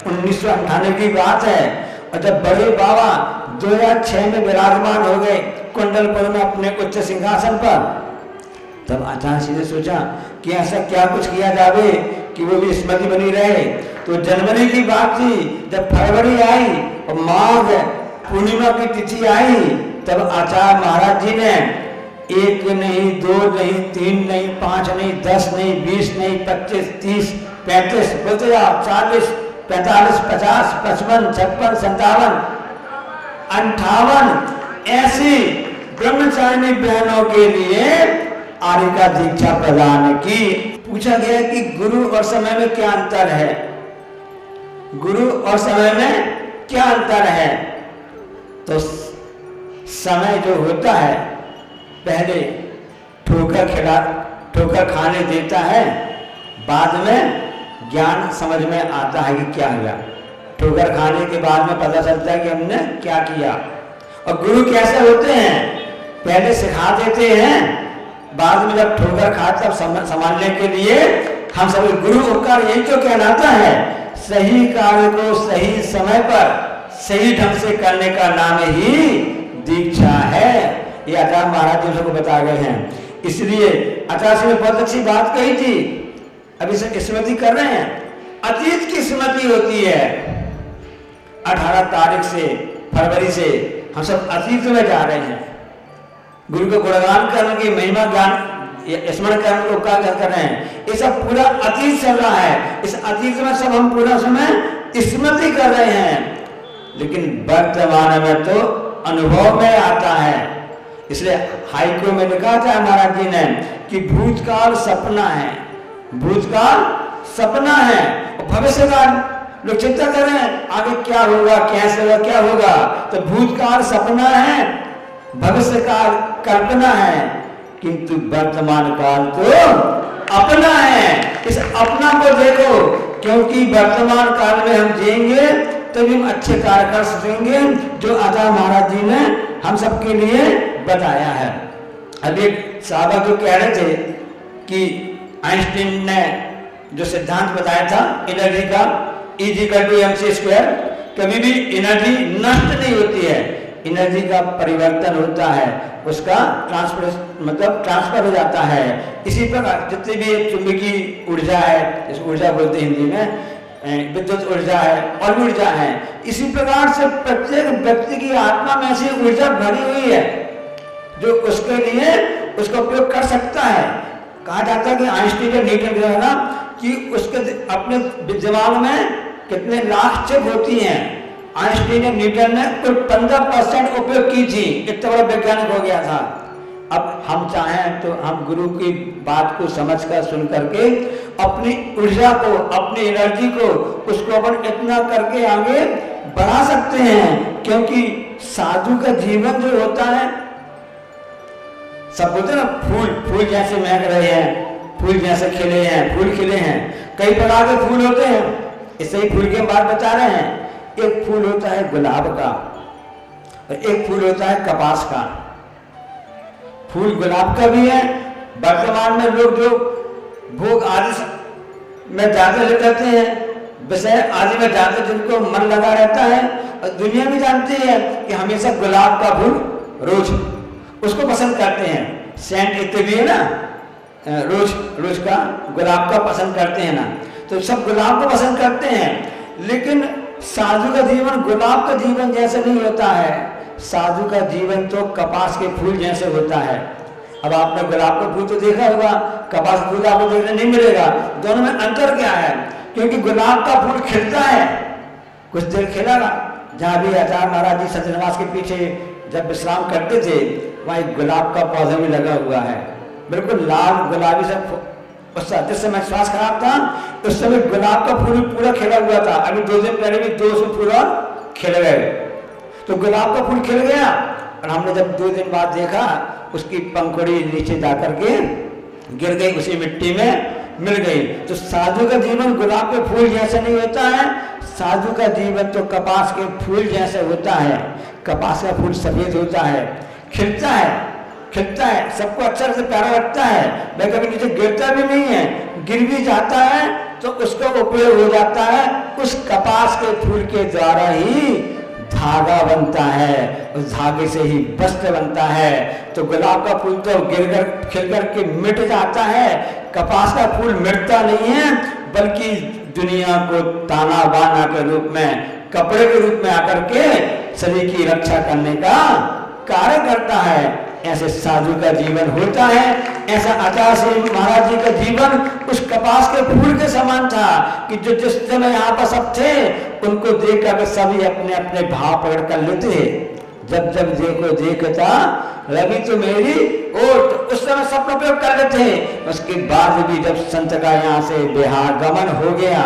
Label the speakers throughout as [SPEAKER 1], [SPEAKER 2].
[SPEAKER 1] 1998 की बात है। और जब बड़े बाबा 2006 में विराजमान हो गए कुंडलपुर में अपने उच्च सिंहासन पर, तब आचार्य जी ने सोचा कि ऐसा क्या कुछ किया जावे कि वो भी स्मृति बनी रहे। तो जनवरी की बात थी, जब फरवरी आई और माघ पूर्णिमा की तिथि आई, तब आचार्य महाराज जी ने 1 नहीं, 2 नहीं, 3 नहीं, 5 नहीं, 10 नहीं, 20 नहीं, 25, 30, 35, बोलते जाओ, 40, 45, 50, 55, 56, 57, 58 ऐसी ब्रह्मचारिणी बहनों के लिए आर्य का दीक्षा प्रदान की। पूछा गया कि गुरु और समय में क्या अंतर है, गुरु और समय में क्या अंतर है। तो समय जो होता है पहले ठोकर खाने देता है, बाद में ज्ञान समझ में आता है कि क्या हुआ। ठोकर खाने के बाद में पता चलता है कि हमने क्या किया। और गुरु कैसे होते हैं, पहले सिखा देते हैं, बाद में जब ठोकर खाते तब संभालने के लिए हम सभी गुरु उपकार यही तो कहलाता है। सही कार्य को सही समय पर सही ढंग से करने का नाम ही दीक्षा है। ये आचार्य महाराज जी को बता गए हैं। इसलिए आचार्य जी ने बहुत अच्छी बात कही थी, अभी से स्मृति कर रहे हैं। अतीत की स्मृति होती है। 18 तारीख से फरवरी से हम सब अतीत में जा रहे हैं। गुरु को गुणगान करने की महिमा ज्ञान स्मरण करने को क्या कर रहे हैं, ये सब पूरा अतीत चल रहा है। इस अतीत में सब हम पूरा समय स्मृति कर रहे हैं, लेकिन वर्तमान में तो अनुभव में आता है। इसलिए हाइको में लिखा था महाराज जी ने कि भूतकाल सपना है, भूतकाल सपना है और भविष्य का लोग चिंता कर रहे हैं आगे क्या होगा, कैसे होगा, क्या होगा। तो भूतकाल सपना है, भविष्य काल कल्पना है, किंतु वर्तमान काल तो अपना है। इस अपना को देखो, क्योंकि वर्तमान काल में हम जिएंगे तभी हम अच्छे कार्य कर सकेंगे, जो आचार्य महाराज जी ने हम सबके लिए बताया है। अब एक साहबा जो कह रहे थे कि आइंस्टीन ने जो सिद्धांत बताया था एनर्जी का, E=mc², कभी भी एनर्जी नष्ट नहीं होती है, एनर्जी का परिवर्तन होता है, उसका ट्रांसफर हो जाता है। इसी प्रकार जितनी भी चुंबकीय ऊर्जा है, इस ऊर्जा बोलते हैं हिंदी में, विद्युत ऊर्जा है और भी ऊर्जा है, इसी प्रकार से प्रत्येक व्यक्ति की आत्मा में ऐसी ऊर्जा भरी हुई है जो उसके लिए उसका उपयोग कर सकता है। कहा जाता है कि आइंस्टीन न्यूटन जो है ना कि उसके अपने दिमाग में कितने लाख चिप होती हैं। आइंस्टीन न्यूटन ने कुल 15% उपयोग की थी, इतना बड़ा वैज्ञानिक हो गया था। अब हम चाहें तो हम गुरु की बात को समझकर सुन करके अपनी ऊर्जा को, अपनी एनर्जी को, उसको अपन इतना करके आगे बढ़ा सकते हैं। क्योंकि साधु का जीवन जो होता है, सब बोलते हैं ना फूल जैसे महक रहे हैं, फूल जैसे खिले हैं, फूल खिले हैं। कई प्रकार के फूल होते हैं, इससे ही फूल की हम बात बता रहे हैं। एक फूल होता है गुलाब का और एक फूल होता है कपास का। फूल गुलाब का भी है। वर्तमान में लोग जो भोग आदि में जाते रहते हैं, विषय आदि में जाते, जिनको मन लगा रहता है, और दुनिया भी जानती है कि हमेशा गुलाब का फूल रोज उसको पसंद करते हैं। सेंट इत्यादि है ना, रोज का गुलाब का पसंद करते हैं ना, तो सब गुलाब को पसंद करते हैं। लेकिन साधु का जीवन गुलाब का जीवन जैसे नहीं होता है। साधु का जीवन तो कपास के फूल जैसे होता है। अब आपने गुलाब का फूल तो देखा होगा, कपास का फूल आपको देखने नहीं मिलेगा। दोनों में अंतर क्या है? क्योंकि गुलाब का फूल खिलता है, कुछ देर खिलेगा। जहाँ भी आचार्य महाराज जी सत्यनिवास के पीछे जब विश्राम करते थे, वहाँ एक गुलाब का पौधा भी लगा हुआ है, बिल्कुल लाल गुलाबी से। जिस समय श्वास खराब था उस समय गुलाब का फूल पूरा खिला हुआ था। अभी 2 दिन पहले भी 200 फूल खिल गए। तो गुलाब का फूल खिल गया और हमने जब 2 दिन बाद देखा, उसकी पंखुड़ी नीचे जाकर के गिर गई, उसी मिट्टी में मिल गई। तो साधु का जीवन गुलाब के फूल जैसे नहीं होता है, साधु का जीवन तो कपास के फूल जैसे होता है। कपास का फूल सफेद होता है, खिलता है, खिलता है, सबको अच्छा से प्यारा लगता है, वह कभी नीचे गिरता भी नहीं है। गिर भी जाता है तो उसका उपयोग हो जाता है, उस कपास के फूल के द्वारा ही धागा बनता है, उस धागे से ही वस्त्र बनता है। तो गुलाब का फूल तो गिरकर खिलकर के मिट जाता है, कपास का फूल मिटता नहीं है, बल्कि दुनिया को ताना बाना के रूप में, कपड़े के रूप में आकर के शरीर की रक्षा करने का कार्य करता है। ऐसे साधु का जीवन होता है। ऐसा आचार्य श्री महाराज जी का जीवन उस कपास के फूल के समान था कि जो जिस समय यहाँ पर सब थे उनको देख कर सभी अपने अपने भाव प्रकट कर लेते। जब जब देखो देखता लगी तो मेरी ओर, तो उस समय सब उपयोग कर लेते। उसके बाद भी जब संत का यहाँ से बिहार गमन हो गया,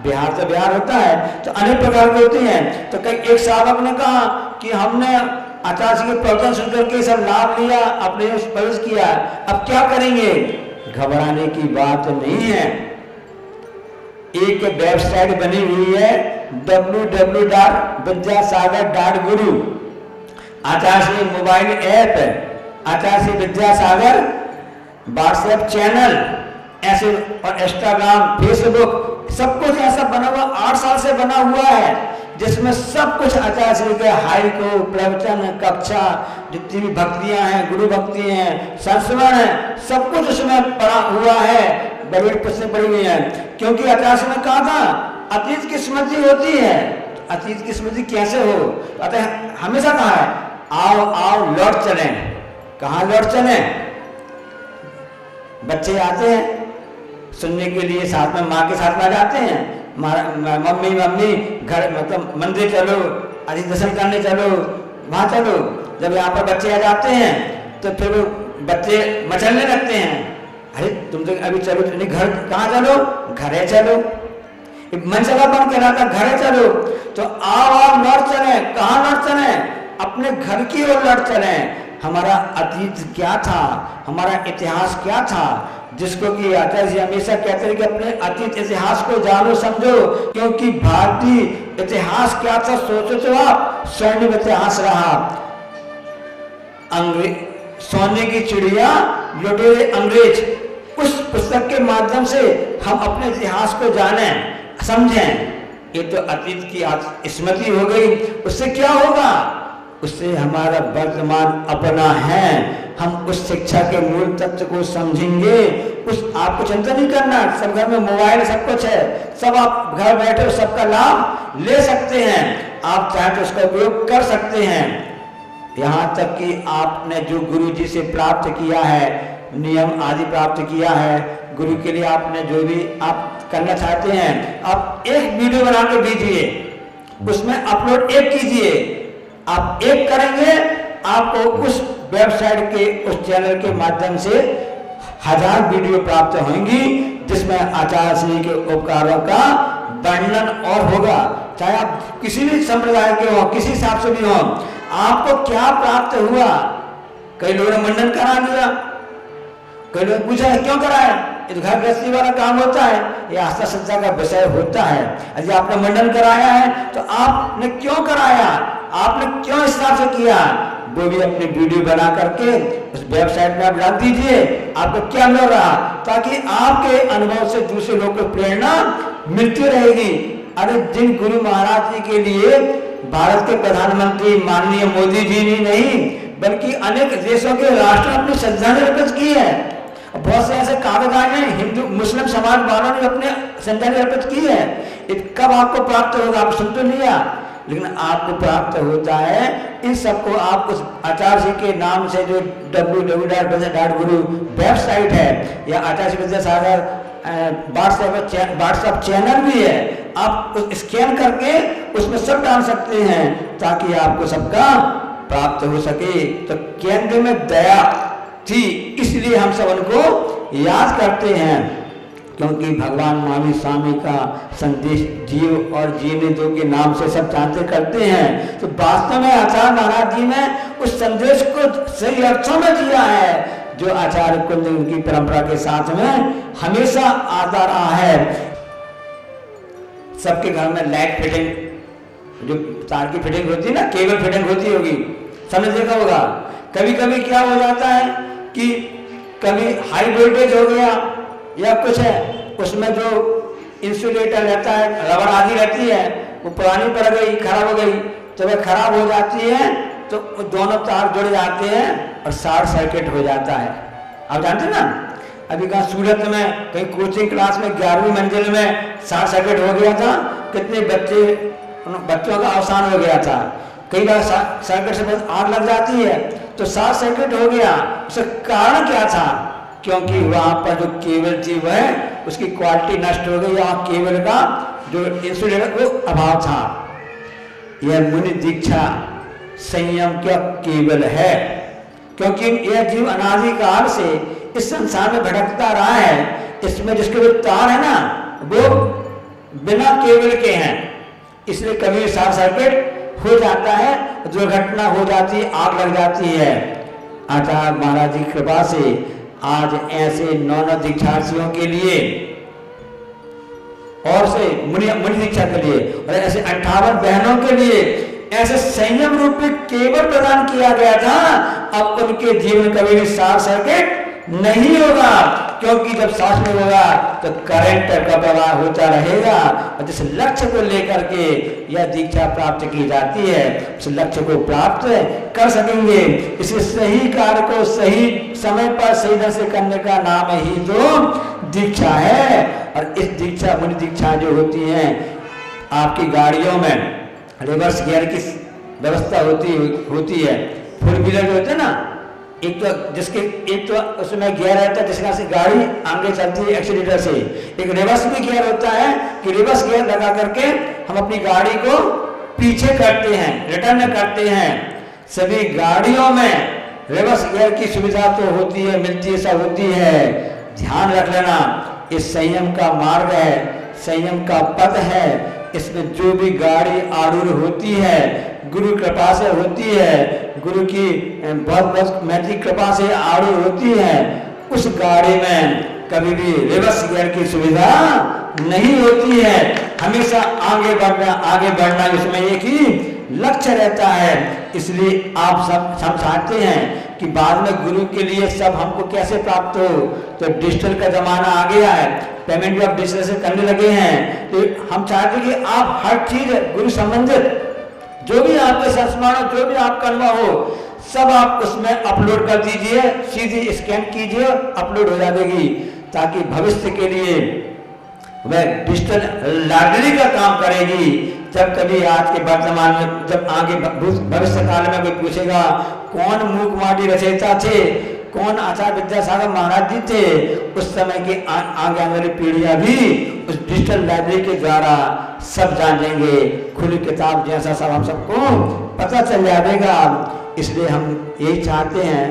[SPEAKER 1] बिहार से बिहार होता है तो अनेक प्रकार के होते हैं। तो कई एक साधक ने कहा कि हमने आचार्य जी के प्रवचन सुनकर के सब लाभ लिया, अपने प्रवेश किया, अब क्या करेंगे? घबराने की बात नहीं है। एक वेबसाइट बनी हुई है www.vidyasagar.guru, आचार्य श्री मोबाइल ऐप, आचार्य श्री विद्यासागर व्हाट्सएप चैनल, ऐसे और इंस्टाग्राम, फेसबुक, सब कुछ ऐसा बना हुआ, 8 साल से बना हुआ है, जिसमें सब कुछ आचार्य श्री के हाई को प्रवचन, कक्षा, जितनी भी भक्तियां हैं, गुरु भक्ति हैं, संस्मरण है, सब कुछ उसमें पड़ा हुआ है, बड़ी पुस्तकें पड़ी हुई हैं। क्योंकि आचार्य श्री ने कहा था अतीत की स्मृति होती है। अतीत की स्मृति कैसे हो? अतः हमेशा कहा है आओ आओ लौट चलें। कहाँ लौट चलें? बच्चे आते हैं सुनने के लिए, साथ में माँ के साथ में जाते हैं, मम्मी घर मतलब मंदिर चलो, आदि दर्शन करने चलो, वहाँ चलो। जब यहाँ पर बच्चे आ जाते हैं तो फिर वो बच्चे मचलने लगते हैं, अरे तुम तो अभी चलो नहीं, घर कहाँ चलो? घरे चलो। मन चला बन के रहा, घरे चलो। तो आओ आओ लौट चले। कहाँ लौट चले? अपने घर की ओर लौट चले। हमारा अतीत क्या था, हमारा इतिहास क्या था, जिसको कि आचार्य जी हमेशा कहते हैं कि अपने अतीत इतिहास को जानो समझो, क्योंकि भारतीय इतिहास क्या था सोचो तो आप, स्वर्णिम इतिहास रहा। सोने की चिड़िया लुटेरे अंग्रेज, उस पुस्तक के माध्यम से हम अपने इतिहास को जाने समझें। ये तो अतीत की स्मृति हो गई। उससे क्या होगा? उससे हमारा वर्तमान अपना है। हम उस शिक्षा के मूल तत्व को समझेंगे। उस आपको चिंता नहीं करना, सब घर में मोबाइल सब कुछ है, सब आप घर बैठे सबका लाभ ले सकते हैं। आप चाहे तो उसका उपयोग कर सकते हैं। यहाँ तक कि आपने जो गुरु जी से प्राप्त किया है, नियम आदि प्राप्त किया है, गुरु के लिए आपने जो भी आप करना चाहते हैं, आप एक वीडियो बना के भेजिए, उसमें अपलोड एक कीजिए। आप एक करेंगे, आपको उस वेबसाइट के उस चैनल के माध्यम से 1000 वीडियो प्राप्त होंगी, जिसमें आचार्य श्री के उपकारों का वर्णन और होगा। चाहे आप किसी भी संप्रदाय के हो, किसी हिसाब से भी हो, आपको क्या प्राप्त हुआ। कई लोगों ने मंडन करा लिया, कई लोग पूछा है क्यों कराया? ये घर गृहस्थी वाला काम होता है, ये आस्था श्रद्धा का विषय होता है। यदि आपने मंडन कराया है तो आपने क्यों कराया, आपने क्यों इस हिसाब से किया, वो भी अपनी वीडियो बना करके उस वेबसाइट में आप डाल दीजिए। आपको क्या मिल रहा, ताकि आपके अनुभव से दूसरे लोगों को प्रेरणा मिलती रहेगी। अरे जिन गुरु महाराज जी के लिए भारत के प्रधानमंत्री माननीय मोदी जी ने नहीं, बल्कि अनेक देशों के राष्ट्र अपनी श्रद्धांजलि अर्पित की है। बहुत से ऐसे कागज आए हैं, हिंदू मुस्लिम समाज वालों ने अपने श्रद्धांजलि अर्पित की है। कब आपको प्राप्त होगा? आप सुन तो लिया, लेकिन आपको प्राप्त होता है इन सबको आप उस आचार्य जी के नाम से जो www.guru वेबसाइट है, या आचार्य विद्यासागर व्हाट्सएप चैनल भी है, आप स्कैन करके उसमें सब डाल सकते हैं, ताकि आपको सबका प्राप्त हो सके। तो केंद्र में दया थी, इसलिए हम सब उनको याद करते हैं, क्योंकि भगवान महावीर स्वामी का संदेश जियो और जीने दो के नाम से सब जानते करते हैं। तो वास्तव में आचार्य महाराज जी ने उस संदेश को सही अर्थों में दिया है, जो आचार्य कुंज उनकी परंपरा के साथ में हमेशा आता रहा है। सबके घर में लाइट फिटिंग, जो तार की फिटिंग होती है ना, केबल फिटिंग होती होगी, सबने देखा होगा। कभी कभी क्या हो जाता है कि कभी हाई वोल्टेज हो गया या कुछ है, उसमें जो इंसुलेटर रहता है, रबड़ आदि रहती है, वो पुरानी पड़ गई, खराब हो गई, तो वह खराब हो जाती है तो दोनों तार जुड़ जाते हैं और शॉर्ट सर्किट हो जाता है। आप जानते ना, अभी कहाँ सूरत में कहीं कोचिंग क्लास में 11वीं मंजिल में शॉर्ट सर्किट हो गया था, कितने बच्चों का अवसान हो गया था। कई बार सर्किट से बहुत आग लग जाती है, तो शॉर्ट सर्किट हो गया। उसका कारण क्या था? क्योंकि वहां पर जो केबल थी वह उसकी क्वालिटी नष्ट हो गई, या केबल का जो इंसुलेटर वो अभाव था। यह मुनि दीक्षा संयम का केबल है, क्योंकि यह जीव अनादि काल से इस संसार में भटकता रहा है। इसमें जिसके जो तार है ना, वो बिना केबल के हैं, इसलिए कभी शॉर्ट सर्किट हो जाता है, दुर्घटना हो जाती है, आग लग जाती है। आचार्य महाराज जी की कृपा से आज ऐसे 9 दीक्षार्थियों के लिए और से मुनि दीक्षा के लिए और ऐसे 58 बहनों के लिए ऐसे संयम रूपी केबल प्रदान किया गया था। अब उनके जीवन कभी भी शॉर्ट सर्किट नहीं होगा, क्योंकि जब सांस में होगा तो करंट का प्रवाह होता रहेगा। और जिस लक्ष्य को लेकर के यह दीक्षा प्राप्त की जाती है, उस लक्ष्य को प्राप्त कर सकेंगे। इसे सही कार्य को सही समय पर सही ढंग से करने का नाम ही तो दीक्षा है। और इस दीक्षा मुनि दीक्षा जो होती हैं, आपकी गाड़ियों में रिवर्स गियर की व्यवस्था होती है। फोर व्हीलर जो होते हैं ना, एक तो उसमें गियर रहता है जिसका से गाड़ी आगे चलती है एक्सीलेटर से। एक रिवर्स भी गियर होता है कि रिवर्स गियर लगा करके हम अपनी गाड़ी को पीछे करते हैं, रिटर्न करते हैं। सभी गाड़ियों में रिवर्स गियर की सुविधा तो होती है, मिलती है, सब होती है। ध्यान रख लेना, इस संयम का मार्ग है, संयम का पथ है। इसमें जो भी गाड़ी आरूढ़ होती है, गुरु कृपा से होती है, गुरु की बहुत मैत्री कृपा से आरूढ़ होती है। उस गाड़ी में कभी भी रिवर्स गियर की सुविधा नहीं होती है। हमेशा आगे बढ़ना इसमें एक ही लक्ष्य रहता है। इसलिए आप सब चाहते हैं कि बाद में गुरु के लिए सब हमको कैसे प्राप्त हो। तो डिजिटल का जमाना आ गया है, पेमेंट भी आप डिजिटल से करने लगे हैं। तो हम चाहते हैं कि आप हर चीज गुरु संबंधित जो भी आपके संस्मरण हो, जो भी आपका अनुभव हो, सब आप उसमें अपलोड कर दीजिए, सीधी स्कैन कीजिए, अपलोड हो जाएगी, ताकि भविष्य के लिए वह डिजिटल लाइब्रेरी का काम करेगी। जब कभी आज के वर्तमान में, जब आगे भविष्य काल में कोई पूछेगा कौन मूक माटी रचयिता थे, कौन आचार्य विद्यासागर महाराज जी थे, उस समय की आगे आने वाली पीढ़ियां भी उस डिजिटल लाइब्रेरी के द्वारा सब जान लेंगे। खुली किताब जैसा सब हम सबको पता चल जाएगा। इसलिए हम यही चाहते हैं,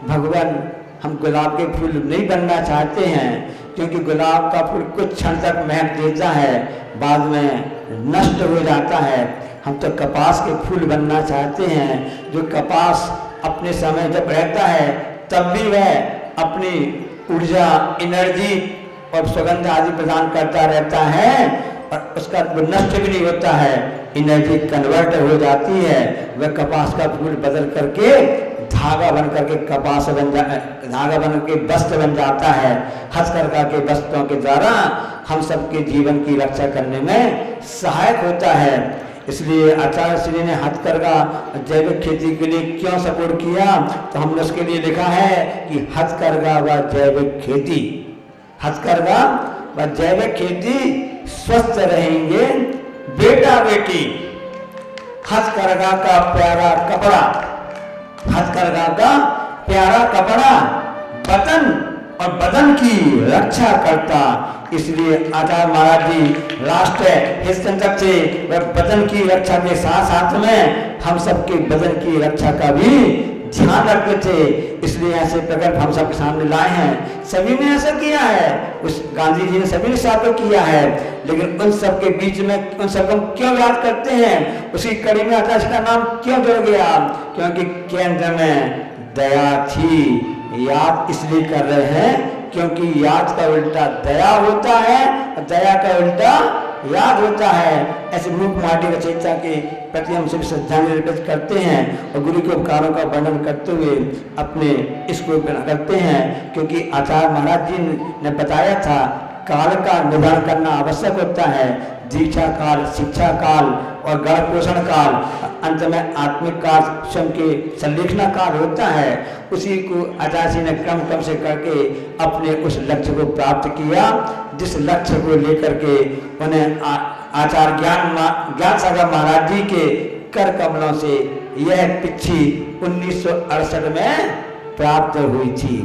[SPEAKER 1] भगवान हम गुलाब के फूल नहीं बनना चाहते हैं, क्योंकि गुलाब का फूल कुछ क्षण तक महक देता है, बाद में नष्ट हो जाता है। हम तो कपास के फूल बनना चाहते हैं, जो कपास अपने समय जब रहता है तब भी वह अपनी ऊर्जा, एनर्जी और सुगंध आदि प्रदान करता रहता है, और उसका नष्ट भी नहीं होता है, एनर्जी कन्वर्ट हो जाती है। वह कपास का फूल बदल करके धागा बन करके कपास बन धागा बन के वस्त्र बन जाता है। हथकरघा के वस्त्रों के द्वारा हम सबके जीवन की रक्षा करने में सहायक होता है। इसलिए आचार्य श्री ने हथकरघा जैविक खेती के लिए क्यों सपोर्ट किया, तो हमने उसके लिए लिखा है कि हथकरघा व जैविक खेती, हथकरघा व जैविक खेती स्वस्थ रहेंगे बेटा बेटी। हथकरघा का प्यारा कपड़ा, हथकरघा का प्यारा कपड़ा वतन और बदन की रक्षा करता। इसलिए आचार्य महाराज जी लास्ट हिस्से से वह बदन की रक्षा के साथ साथ में हम सबके बदन की रक्षा का भी ध्यान रखते थे। इसलिए ऐसे प्रकल्प हम सबके सामने लाए हैं। सभी ने ऐसा किया है, उस गांधी जी ने सभी ने साथ किया है, लेकिन उन सबके बीच में उन सबको क्यों याद करते हैं, उसकी कड़ी में आचार्य का नाम क्यों जुड़ गया, क्योंकि केंद्र में दया थी। याद इसलिए कर रहे हैं क्योंकि याद का उल्टा दया होता है, और दया का उल्टा याद होता है। ऐसे मूक माटी रचयिता के प्रति हम सभी श्रद्धांजलि अर्पित करते हैं और गुरु के उपकारों का वर्णन करते हुए अपने इसको करते हैं। क्योंकि आचार्य महाराज जी ने बताया था काल का निर्धारण करना आवश्यक होता है। दीक्षा काल, शिक्षा काल और गण पोषण काल, अंत में आत्मिक काल, स्वयं के संलेखना काल होता है। उसी को आचार्य जी ने क्रम क्रम से करके अपने उस लक्ष्य को प्राप्त किया, जिस लक्ष्य को लेकर के उन्हें आचार्य ज्ञान सागर महाराज जी के कर कमलों से यह पिच्छी 1968 में प्राप्त हुई थी।